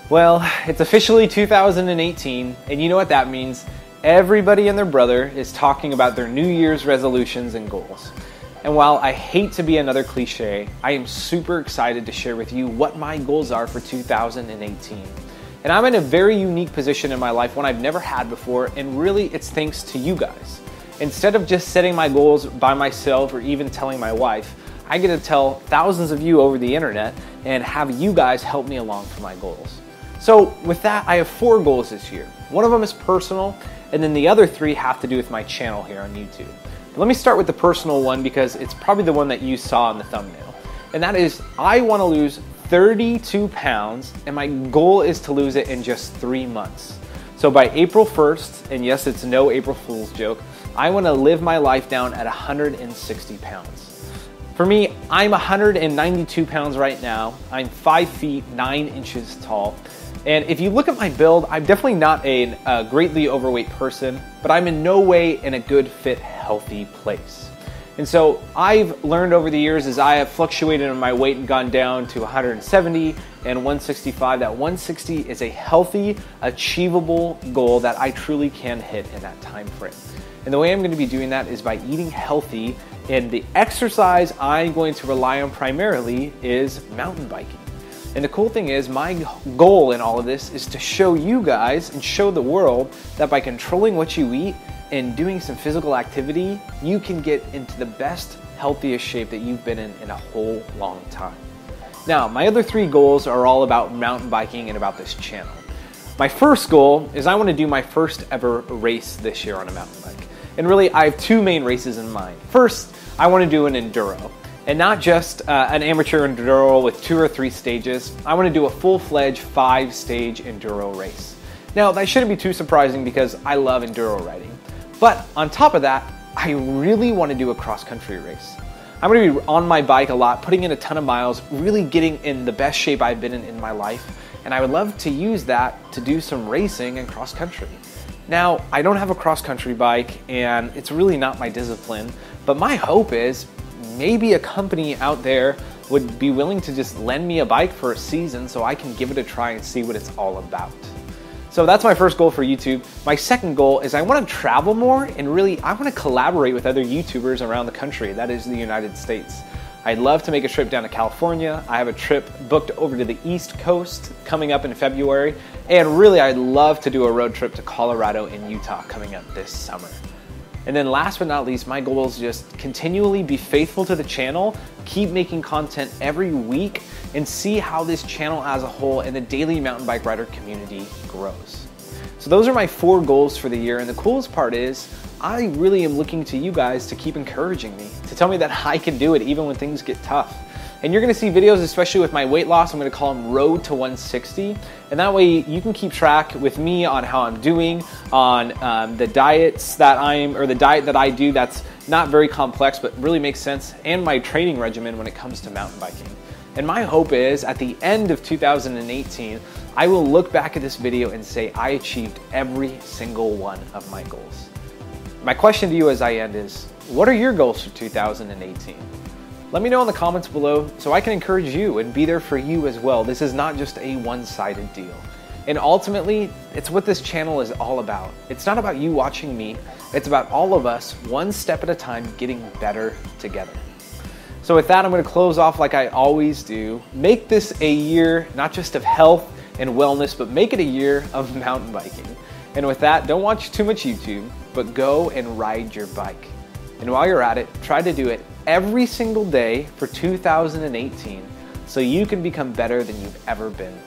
Well, it's officially 2018, and you know what that means. Everybody and their brother is talking about their New Year's resolutions and goals. And while I hate to be another cliche, I am super excited to share with you what my goals are for 2018. And I'm in a very unique position in my life, one I've never had before, and really it's thanks to you guys. Instead of just setting my goals by myself or even telling my wife, I get to tell thousands of you over the internet and have you guys help me along for my goals. So with that, I have 4 goals this year. One of them is personal, and then the other 3 have to do with my channel here on YouTube. But let me start with the personal one because it's probably the one that you saw in the thumbnail. And that is, I want to lose 32 pounds, and my goal is to lose it in just 3 months. So by April 1st, and yes, it's no April Fool's joke, I want to live my life down at 160 pounds. For me, I'm 192 pounds right now. I'm 5 feet 9 inches tall. And if you look at my build, I'm definitely not a greatly overweight person, but I'm in no way in a good, fit, healthy place. And so I've learned over the years as I have fluctuated in my weight and gone down to 170 and 165, that 160 is a healthy, achievable goal that I truly can hit in that time frame. And the way I'm going to be doing that is by eating healthy, and the exercise I'm going to rely on primarily is mountain biking. And the cool thing is, my goal in all of this is to show you guys and show the world that by controlling what you eat and doing some physical activity, you can get into the best, healthiest shape that you've been in a whole long time. Now, my other 3 goals are all about mountain biking and about this channel. My first goal is I want to do my first ever race this year on a mountain bike. And really, I have 2 main races in mind. First, I want to do an enduro. And not just an amateur enduro with 2 or 3 stages. I want to do a full-fledged 5-stage enduro race. Now, that shouldn't be too surprising because I love enduro riding. But on top of that, I really want to do a cross-country race. I'm going to be on my bike a lot, putting in a ton of miles, really getting in the best shape I've been in my life. And I would love to use that to do some racing and cross-country. Now, I don't have a cross-country bike, and it's really not my discipline, but my hope is maybe a company out there would be willing to just lend me a bike for a season so I can give it a try and see what it's all about. So that's my first goal for YouTube. My second goal is I want to travel more, and really I want to collaborate with other YouTubers around the country, that is the United States. I'd love to make a trip down to California. I have a trip booked over to the East Coast coming up in February, and really I'd love to do a road trip to Colorado and Utah coming up this summer. And then last but not least, my goal is just continually be faithful to the channel, keep making content every week, and see how this channel as a whole and the daily mountain bike rider community grows. So those are my 4 goals for the year, and the coolest part is I really am looking to you guys to keep encouraging me, to tell me that I can do it even when things get tough. And you're going to see videos, especially with my weight loss, I'm going to call them Road to 160. And that way you can keep track with me on how I'm doing, on the diets that the diet that I do that's not very complex but really makes sense, and my training regimen when it comes to mountain biking. And my hope is at the end of 2018, I will look back at this video and say I achieved every single one of my goals. My question to you as I end is, what are your goals for 2018? Let me know in the comments below so I can encourage you and be there for you as well. This is not just a one-sided deal. And ultimately, it's what this channel is all about. It's not about you watching me. It's about all of us, one step at a time, getting better together. So with that, I'm going to close off like I always do. Make this a year not just of health and wellness, but make it a year of mountain biking. And with that, don't watch too much YouTube, but go and ride your bike. And while you're at it, try to do it every single day for 2018 so you can become better than you've ever been.